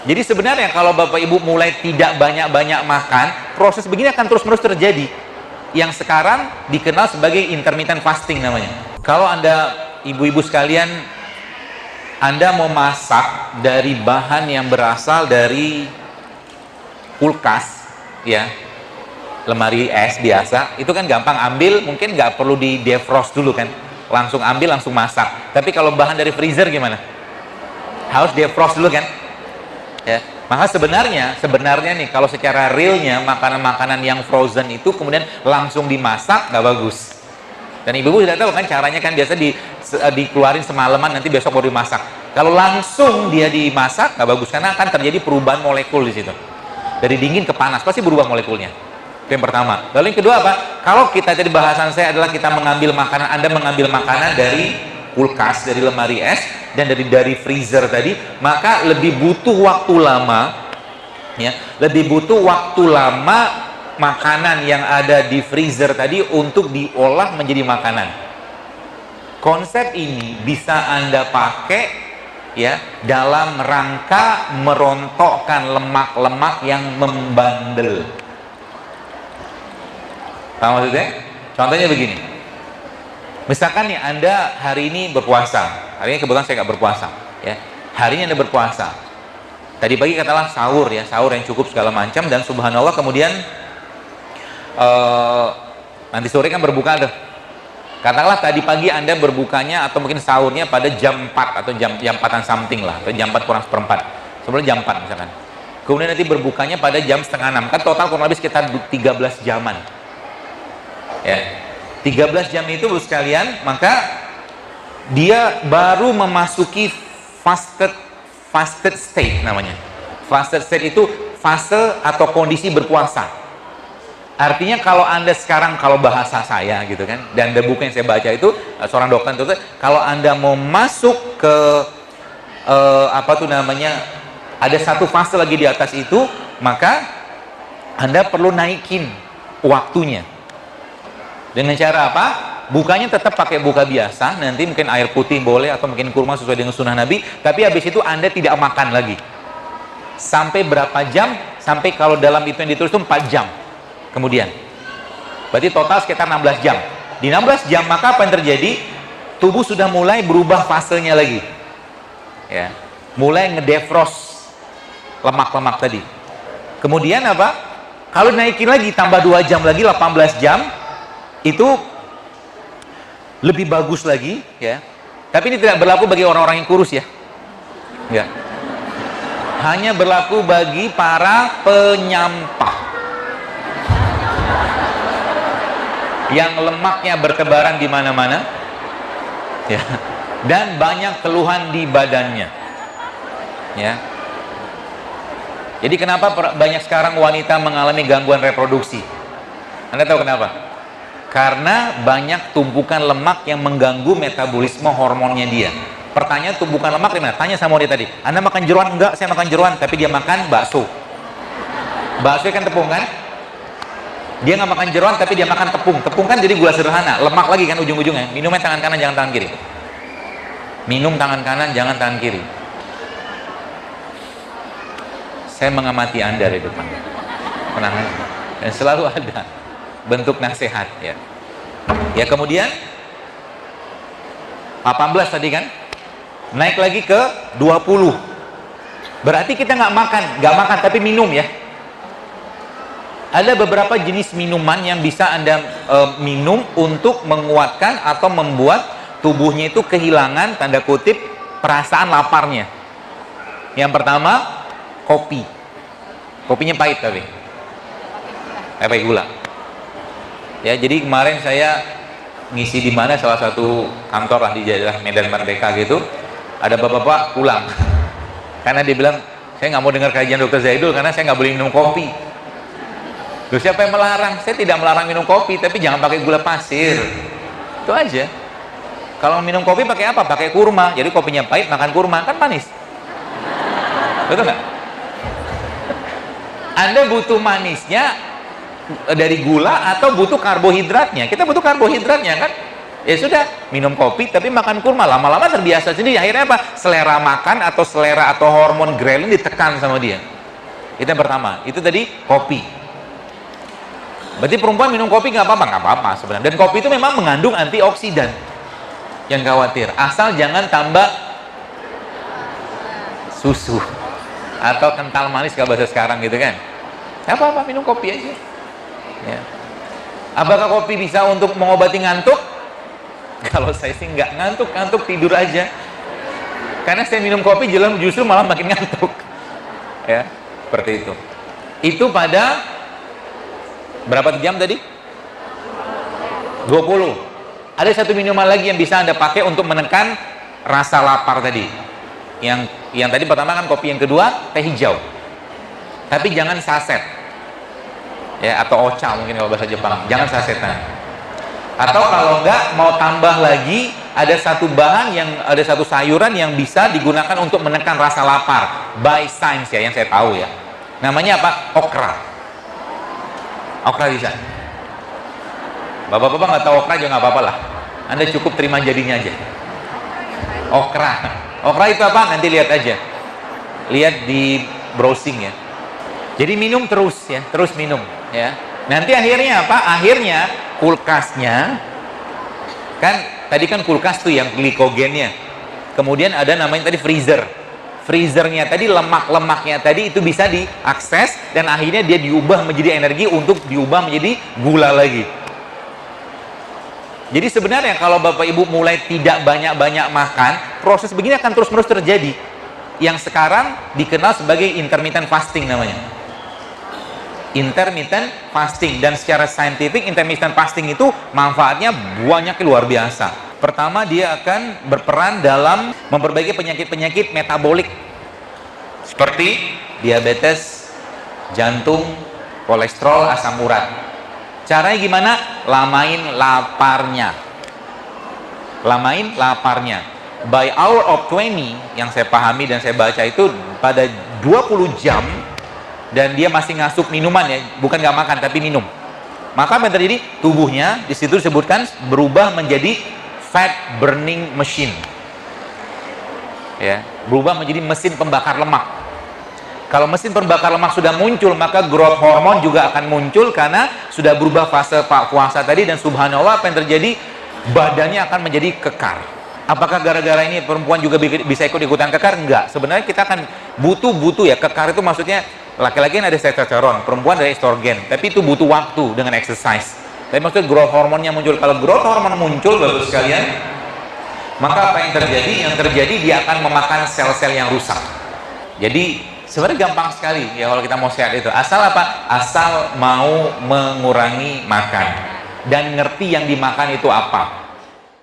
Jadi sebenarnya kalau Bapak Ibu mulai tidak banyak-banyak makan, proses begini akan terus-menerus terjadi. Yang sekarang dikenal sebagai intermittent fasting namanya. Kalau Anda, ibu-ibu sekalian, Anda mau masak dari bahan yang berasal dari kulkas, ya, lemari es biasa, itu kan gampang ambil, mungkin nggak perlu di defrost dulu kan, langsung ambil, langsung masak. Tapi kalau bahan dari freezer gimana? Harus defrost dulu kan? Ya, maka sebenarnya nih, kalau secara realnya makanan-makanan yang frozen itu kemudian langsung dimasak nggak bagus. Dan ibu-ibu sudah tahu kan caranya kan, biasa dikeluarin semalaman, nanti besok baru dimasak. Kalau langsung dia dimasak nggak bagus, karena akan terjadi perubahan molekul di situ. Dari dingin ke panas pasti berubah molekulnya. Itu yang pertama. Lalu yang kedua apa? Kalau kita, tadi bahasan saya adalah kita mengambil makanan, Anda mengambil makanan dari kulkas, dari lemari es, dan dari freezer tadi, maka lebih butuh waktu lama, ya, lebih butuh waktu lama makanan yang ada di freezer tadi untuk diolah menjadi makanan. Konsep ini bisa Anda pakai, ya, dalam rangka merontokkan lemak-lemak yang membandel. Paham maksudnya? Contohnya begini. Misalkan nih Anda hari ini berpuasa. Hari ini kebetulan saya nggak berpuasa, ya. Hari ini Anda berpuasa. Tadi pagi katalah sahur, ya, sahur yang cukup segala macam, dan subhanallah kemudian nanti sore kan berbuka tuh. Katakanlah tadi pagi Anda berbukanya atau mungkin sahurnya pada jam 4 atau jam 4-an something lah, atau jam 4 kurang seperempat. Sebelum jam 4 misalkan. Kemudian nanti berbukanya pada jam setengah 6. Kan total kurang lebih sekitar 13 jaman. Ya. 13 jam itu Bapak sekalian, maka dia baru memasuki fasted state namanya. Fasted state itu fase atau kondisi berpuasa. Artinya kalau Anda sekarang, kalau bahasa saya gitu kan, dan ada buku yang saya baca itu, seorang dokter itu, kalau Anda mau masuk ke apa tuh namanya, ada satu fase lagi di atas itu, maka Anda perlu naikin waktunya. Dengan cara apa? Bukanya tetap pakai buka biasa, nanti mungkin air putih boleh, atau mungkin kurma sesuai dengan sunnah Nabi, tapi habis itu Anda tidak makan lagi. Sampai berapa jam? Sampai kalau dalam itu yang ditulis itu 4 jam. Kemudian berarti total sekitar 16 jam. Di 16 jam maka apa yang terjadi? Tubuh sudah mulai berubah fasenya lagi, ya, mulai ngedefrost lemak-lemak tadi. Kemudian apa? Kalau naikin lagi tambah 2 jam lagi, 18 jam, itu lebih bagus lagi, ya. Tapi ini tidak berlaku bagi orang-orang yang kurus, ya. Ya. Hanya berlaku bagi para penyampah yang lemaknya bertebaran di mana-mana, ya, dan banyak keluhan di badannya, ya. Jadi kenapa banyak sekarang wanita mengalami gangguan reproduksi? Anda tahu kenapa? Karena banyak tumpukan lemak yang mengganggu metabolisme hormonnya dia. Pertanyaan, tumpukan lemak di mana? Tanya sama dia tadi, Anda makan jeroan? Enggak, saya makan jeroan. Tapi dia makan bakso. Bakso kan tepung kan? Dia nggak makan jeroan, tapi dia makan tepung. Tepung kan jadi gula sederhana, lemak lagi kan ujung-ujungnya. Minumnya tangan kanan, jangan tangan kiri. Minum tangan kanan, jangan tangan kiri. Saya mengamati Anda dari depan. Tenang aja. Dan selalu ada bentuk nasihat, ya. Ya, kemudian 18 tadi kan, naik lagi ke 20. Berarti kita nggak makan tapi minum, ya. Ada beberapa jenis minuman yang bisa Anda minum untuk menguatkan atau membuat tubuhnya itu kehilangan, tanda kutip, perasaan laparnya. Yang pertama, kopi. Kopinya pahit tapi pakai gula. Ya, jadi kemarin saya ngisi di mana, salah satu kantor lah di daerah Medan Merdeka gitu, ada bapak-bapak pulang karena dia bilang, saya nggak mau dengar kajian Dr. Zaidul karena saya nggak boleh minum kopi. Loh, siapa yang melarang? Saya tidak melarang minum kopi, tapi jangan pakai gula pasir. Itu aja. Kalau minum kopi pakai apa? Pakai kurma. Jadi kopinya pahit, makan kurma, kan manis. Betul nggak? Anda butuh manisnya dari gula atau butuh karbohidratnya? Kita butuh karbohidratnya kan? Ya sudah, minum kopi tapi makan kurma, lama-lama terbiasa sendiri. Akhirnya apa? Selera makan atau selera atau hormon ghrelin ditekan sama dia. Itu yang pertama. Itu tadi kopi. Berarti perempuan minum kopi nggak apa-apa sebenarnya. Dan kopi itu memang mengandung antioksidan. Yang khawatir, asal jangan tambah susu atau kental manis kalau bahasa sekarang gitu kan. Apa-apa, minum kopi aja. Ya. Apakah kopi bisa untuk mengobati ngantuk? Kalau saya sih nggak ngantuk tidur aja. Karena saya minum kopi justru malah makin ngantuk. Ya, seperti itu. Itu pada berapa jam tadi? 20. Ada satu minuman lagi yang bisa Anda pakai untuk menekan rasa lapar tadi. Yang tadi pertama kan kopi, yang kedua teh hijau. Tapi jangan saset. Ya, atau ocha mungkin kalau bahasa Jepang. Jangan sasetan. Atau kalau enggak mau tambah lagi, ada satu sayuran yang bisa digunakan untuk menekan rasa lapar by science ya, yang saya tahu ya. Namanya apa? Okra. Okra bisa. Bapak-bapak nggak tahu okra juga nggak apa-apa lah. Anda cukup terima jadinya aja. Okra. Okra itu apa? Nanti lihat aja. Lihat di browsing ya. Jadi minum terus ya, terus minum ya. Nanti akhirnya apa? Akhirnya kulkasnya, kan tadi kan kulkas tuh yang glikogennya, kemudian ada namanya tadi freezernya tadi, lemak-lemaknya tadi itu bisa diakses dan akhirnya dia diubah menjadi energi untuk diubah menjadi gula lagi. Jadi sebenarnya kalau Bapak Ibu mulai tidak banyak-banyak makan, proses begini akan terus-menerus terjadi, yang sekarang dikenal sebagai intermittent fasting namanya. Intermittent fasting, dan secara saintifik intermittent fasting itu manfaatnya banyak, luar biasa. Pertama, dia akan berperan dalam memperbaiki penyakit-penyakit metabolik seperti diabetes, jantung, kolesterol, asam urat. Caranya gimana? Lamain laparnya. By hour of 20 yang saya pahami dan saya baca itu pada 20 jam, dan dia masih ngasup minuman ya, bukan nggak makan tapi minum, maka apa yang terjadi? Tubuhnya di situ disebutkan berubah menjadi fat burning machine ya, berubah menjadi mesin pembakar lemak. Kalau mesin pembakar lemak sudah muncul, maka growth hormone juga akan muncul karena sudah berubah fase puasa tadi, dan subhanallah apa yang terjadi? Badannya akan menjadi kekar. Apakah gara-gara ini perempuan juga bisa ikut-ikutan kekar? Enggak. Sebenarnya kita akan butuh ya, kekar itu maksudnya laki-laki ada testosteron, perempuan ada estrogen, tapi itu butuh waktu dengan exercise. Tapi maksudnya growth hormonnya muncul. Kalau growth hormon muncul, bagus sekalian, maka apa yang terjadi? Yang terjadi dia akan memakan sel-sel yang rusak. Jadi sebenarnya gampang sekali ya kalau kita mau sehat itu. Asal apa? Asal mau mengurangi makan dan ngerti yang dimakan itu apa.